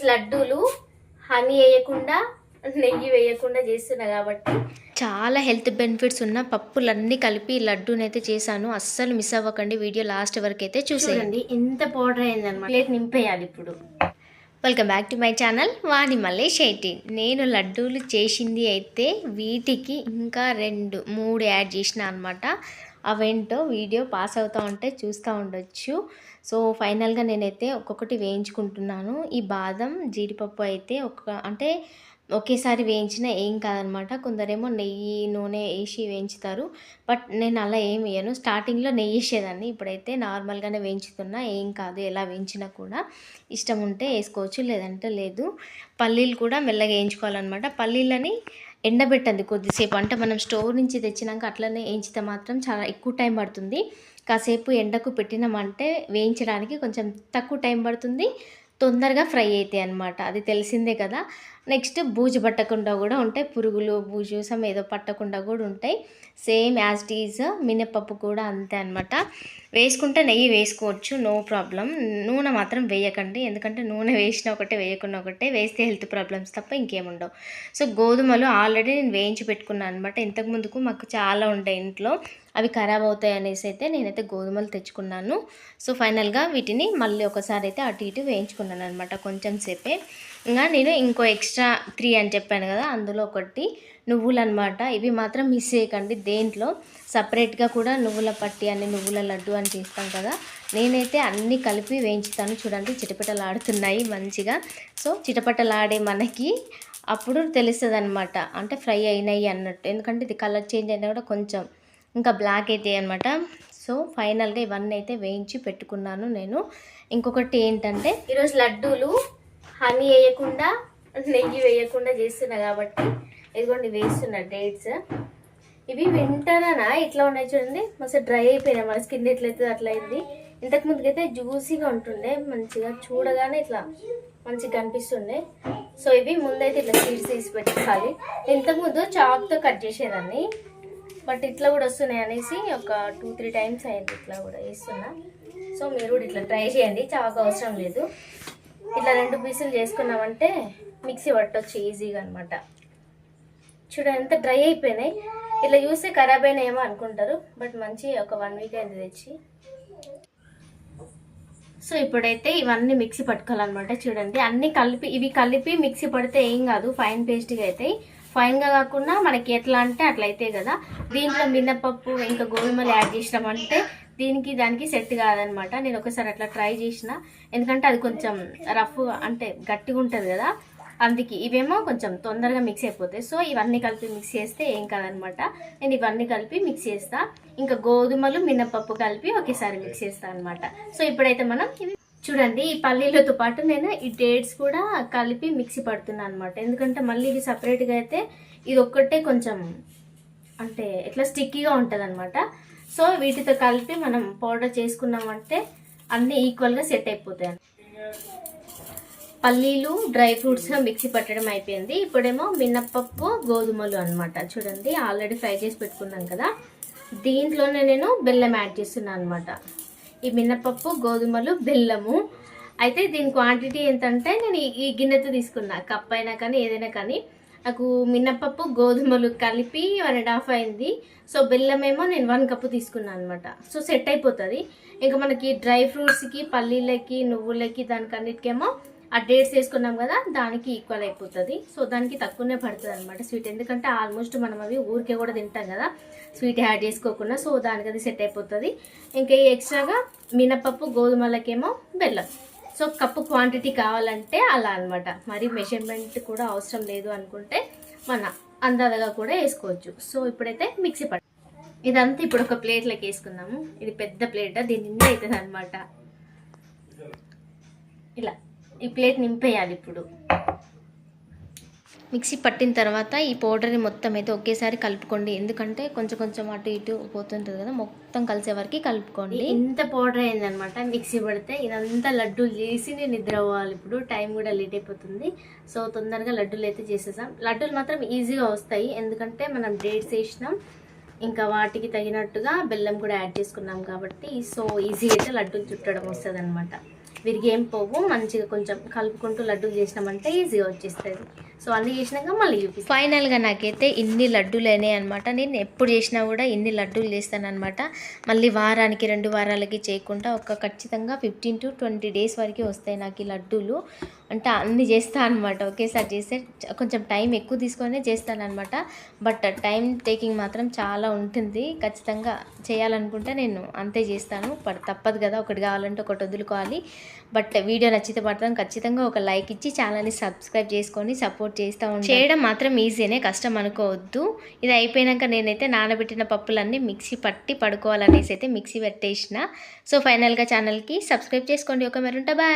లడ్డూలు హనీ వేయకుండా నెయ్యి వేయకుండా చేస్తున్నా కాబట్టి చాలా హెల్త్ బెనిఫిట్స్ ఉన్న పప్పులన్నీ కలిపి లడ్డూనైతే చేశాను. అస్సలు మిస్ అవ్వకండి, వీడియో లాస్ట్ వరకు అయితే చూసేయండి. ఎంత పౌడర్ అయిందన్నమాట. ప్లేట్ నింపేయాలి ఇప్పుడు. Welcome back to my channel Vani Mallesh 18. నేను లడ్డూలు చేసింది అయితే వీటికి ఇంకా 2-3 యాడ్ చేసిన అనమాట. అవేంటో వీడియో పాస్ అవుతూ ఉంటే చూస్తూ ఉండొచ్చు. సో ఫైనల్గా నేనైతే ఒక్కొక్కటి వేయించుకుంటున్నాను. ఈ బాదం జీడిపప్పు అయితే అంటే ఒకేసారి వేయించినా ఏం కాదనమాట. కొందరేమో నెయ్యి నూనె వేసి వేయించుతారు, బట్ నేను అలా ఏం వేయను. స్టార్టింగ్లో నెయ్యి వేసేదాన్ని, ఇప్పుడైతే నార్మల్గానే వేయించుతున్నా. ఏం కాదు, ఎలా వేయించినా కూడా ఇష్టం ఉంటే వేసుకోవచ్చు, లేదంటే లేదు. పల్లీలు కూడా మెల్లగా వేయించుకోవాలన్నమాట. పల్లీలని ఎండబెట్టండి కొద్దిసేపు, అంటే మనం స్టోర్ నుంచి తెచ్చినాక అట్లనే వేయించితే మాత్రం చాలా ఎక్కువ టైం పడుతుంది. కాసేపు ఎండకు పెట్టినామంటే వేయించడానికి కొంచెం తక్కువ టైం పడుతుంది, తొందరగా ఫ్రై అవుతాయి అన్నమాట. అది తెలిసిందే కదా. నెక్స్ట్ బూజు పట్టకుండా కూడా ఉంటాయి, పురుగులు బూజు ఏదో పట్టకుండా కూడా ఉంటాయి. సేమ్ యాజ్ ఇట్ ఈజ్ మినపప్పు కూడా అంతే అనమాట. వేసుకుంటే నెయ్యి వేసుకోవచ్చు, నో ప్రాబ్లం. నూనె మాత్రం వేయకండి, ఎందుకంటే నూనె వేసిన ఒకటే వేయకుండా ఒకటే, వేస్తే హెల్త్ ప్రాబ్లమ్స్ తప్ప ఇంకేముండవు. సో గోధుమలు ఆల్రెడీ నేను వేయించి పెట్టుకున్నాను అనమాట. ఇంతకుముందుకు మాకు చాలా ఉంటాయి ఇంట్లో, అవి ఖరాబ్ అవుతాయి అనేసి అయితే నేనైతే గోధుమలు తెచ్చుకున్నాను. సో ఫైనల్గా వీటిని మళ్ళీ ఒకసారి అయితే అటు ఇటు వేయించుకున్నాను అనమాట కొంచెం సేపే. ఇంకా నేను ఇంకో ఎక్స్ట్రా 3 అని చెప్పాను కదా, అందులో ఒకటి నువ్వులు అనమాట. ఇవి మాత్రం మిస్ చేయకండి. దేంట్లో సపరేట్గా కూడా నువ్వుల పట్టి అని నువ్వుల లడ్డు అని చేస్తాం కదా, నేనైతే అన్నీ కలిపి వేయించుతాను. చూడండి చిటపటలాడుతున్నాయి మంచిగా. సో చిటపటలాడే మనకి అప్పుడు తెలుస్తుంది అనమాట, అంటే ఫ్రై అయినాయి అన్నట్టు. ఎందుకంటే ఇది కలర్ చేంజ్ అయినా కూడా కొంచెం ఇంకా బ్లాక్ అవుతాయి అనమాట. సో ఫైనల్గా ఇవన్నీ అయితే వేయించి పెట్టుకున్నాను నేను. ఇంకొకటి ఏంటంటే ఈరోజు లడ్డూలు హనీ వేయకుండా నెయ్యి వేయకుండా చేస్తున్నా కాబట్టి ఇదిగోండి వేస్తున్నా డేట్స్. ఇవి వింటర్నా ఇట్లా ఉన్నాయి చూడండి, మస్తు డ్రై అయిపోయినాయి. మన స్కిన్ ఎట్లయితే అట్లా అయింది. ఇంతకుముందుకైతే జ్యూసీగా ఉంటుండే, మంచిగా చూడగానే ఇట్లా మంచిగా కనిపిస్తుండే. సో ఇవి ముందైతే ఇట్లా సీడ్స్ తీసి పెట్టుకోవాలి. ఇంతకుముందు చాక్తో కట్ చేసేదాన్ని, బట్ ఇట్లా కూడా వస్తున్నాయి అనేసి ఒక 2-3 టైమ్స్ అయింది ఇట్లా కూడా వేస్తున్నా. సో మీరు కూడా ఇట్లా ట్రై చేయండి, చాకు అవసరం లేదు. ఇట్లా 2 పీసులు చేసుకున్నామంటే మిక్సీ పట్టవచ్చు ఈజీగా అనమాట. చూడండి ఎంత డ్రై అయిపోయినాయి. ఇట్లా చూస్తే ఖరాబ్ అయినాయేమో అనుకుంటారు, బట్ మంచి ఒక 1 వీక్ అయింది తెచ్చి. సో ఇప్పుడైతే ఇవన్నీ మిక్సీ పట్టుకోవాలన్నమాట. చూడండి అన్నీ కలిపి, ఇవి కలిపి మిక్సీ పడితే ఏం కాదు, ఫైన్ పేస్ట్గా అవుతాయి. ఫైన్గా కాకుండా మనకి ఎట్లా అంటే అట్లా అయితే కదా. దీంట్లో మినపప్పు ఇంకా గోధుమలు యాడ్ చేసినామంటే దీనికి దానికి సెట్ కాదనమాట. నేను ఒకసారి అట్లా ట్రై చేసిన, ఎందుకంటే అది కొంచెం రఫ్ అంటే గట్టిగా ఉంటుంది కదా, అందుకే. ఇవేమో కొంచెం తొందరగా మిక్స్ అయిపోతాయి. సో ఇవన్నీ కలిపి మిక్స్ చేస్తే ఏం కాదనమాట. నేను ఇవన్నీ కలిపి మిక్స్ చేస్తా, ఇంకా గోధుమలు మినపప్పు కలిపి ఒకేసారి మిక్స్ చేస్తా అనమాట. సో ఇప్పుడైతే మనం చూడండి ఈ పల్లీలతో పాటు నేను ఈ డేట్స్ కూడా కలిపి మిక్సీ పడుతున్నాను అనమాట. ఎందుకంటే మళ్ళీ ఇవి సపరేట్గా అయితే ఇది ఒక్కటే కొంచెం అంటే ఇట్లా స్టిక్కీగా ఉంటుంది అనమాట. సో వీటితో కలిపి మనం పౌడర్ చేసుకున్నామంటే అన్నీ ఈక్వల్గా సెట్ అయిపోతాయి. పల్లీలు డ్రై ఫ్రూట్స్గా మిక్సీ పట్టడం అయిపోయింది. ఇప్పుడేమో మినప్పప్పు గోధుమలు అనమాట. చూడండి ఆల్రెడీ ఫ్రై చేసి పెట్టుకున్నాం కదా, దీంట్లోనే నేను బెల్లం యాడ్ చేస్తున్నాను అనమాట. ఈ మినపప్పు గోధుమలు బెల్లము అయితే దీని క్వాంటిటీ ఏంటంటే నేను ఈ గిన్నెతో తీసుకున్నా, కప్ అయినా కానీ ఏదైనా కానీ. నాకు మినపప్పు గోధుమలు కలిపి 1.5 అయింది. సో బెల్లం ఏమో నేను 1 కప్పు తీసుకున్నాను అనమాట. సో సెట్ అయిపోతుంది. ఇంకా మనకి డ్రై ఫ్రూట్స్కి పల్లీలకి నువ్వులకి దానికి అన్నిటికేమో ఆ డేట్స్ వేసుకున్నాం కదా, దానికి ఈక్వల్ అయిపోతుంది. సో దానికి తక్కువనే పడుతుంది అనమాట స్వీట్, ఎందుకంటే ఆల్మోస్ట్ మనం అవి ఊరికే కూడా తింటాం కదా స్వీట్ యాడ్ చేసుకోకుండా. సో దానికి అది సెట్ అయిపోతుంది. ఇంకా ఎక్స్ట్రాగా మినపప్పు గోధుమలకేమో బెల్లం. సో కప్పు క్వాంటిటీ కావాలంటే అలా అనమాట. మరి మెజర్మెంట్ కూడా అవసరం లేదు అనుకుంటే మన అందాజగా కూడా వేసుకోవచ్చు. సో ఇప్పుడైతే మిక్సీ పట్టు ఇదంతా ఇప్పుడు ఒక ప్లేట్లోకి వేసుకుందాము. ఇది పెద్ద ప్లేట్, దీని నిండా అవుతుంది అనమాట. ఇలా ఈ ప్లేట్ నింపేయాలి ఇప్పుడు. మిక్సీ పట్టిన తర్వాత ఈ పౌడర్ని మొత్తం అయితే ఒకేసారి కలుపుకోండి, ఎందుకంటే కొంచెం కొంచెం అటు ఇటు పోతుంటుంది కదా, మొత్తం కలిసే వరకు కలుపుకోండి. ఇంత పౌడర్ అయిందనమాట మిక్సీ పడితే. ఇదంతా లడ్డూలు చేసి నేను నిద్ర అవ్వాలి. ఇప్పుడు టైం కూడా లేట్ అయిపోతుంది. సో తొందరగా లడ్డూలు అయితే చేసేసాం. లడ్డూలు మాత్రం ఈజీగా వస్తాయి, ఎందుకంటే మనం డేట్స్ వేసినాం, ఇంకా వాటికి తగినట్టుగా బెల్లం కూడా యాడ్ చేసుకున్నాం కాబట్టి. సో ఈజీగా అయితే లడ్డూలు చుట్టడం వస్తుంది అనమాట. విరిగేం పోవు. మంచిగా కొంచెం కలుపుకుంటూ లడ్డూలు చేసినామంటే ఈజీగా వచ్చేస్తుంది. సో అన్నీ చేసినాక మళ్ళీ చూపిస్తాను. ఫైనల్గా నాకైతే ఇన్ని లడ్డూలు అయినాయి అనమాట. నేను ఎప్పుడు చేసినా కూడా ఇన్ని లడ్డూలు చేస్తాను అనమాట. మళ్ళీ వారానికి 2 వారాలకి చేయకుండా ఖచ్చితంగా 15 to 20 డేస్ వరకు వస్తాయి నాకు ఈ లడ్డూలు. అంటే అన్నీ చేస్తాను అనమాట. ఒకేసారి చేస్తే కొంచెం టైం ఎక్కువ తీసుకొనే చేస్తాను అనమాట. బట్ టైం టేకింగ్ మాత్రం చాలా ఉంటుంది. ఖచ్చితంగా చేయాలనుకుంటే నేను అంతే చేస్తాను. తప్పదు కదా, ఒకటి కావాలంటే ఒకటి వదులుకోవాలి. బట్ వీడియో నచ్చితే మాత్రం ఖచ్చితంగా ఒక లైక్ ఇచ్చి ఛానల్ని సబ్స్క్రైబ్ చేసుకొని సపోర్ట్ చేస్తూ ఉంటాను. చేయడం మాత్రం ఈజీనే, కష్టం అనుకోవద్దు. ఇది అయిపోయాక నేనైతే నానబెట్టిన పప్పులన్నీ మిక్సీ పట్టి పడుకోవాలనేసి అయితే మిక్సీ పెట్టేసిన. సో ఫైనల్గా ఛానల్కి సబ్స్క్రైబ్ చేసుకోండి. ఒక మెరుంటా బాయ్.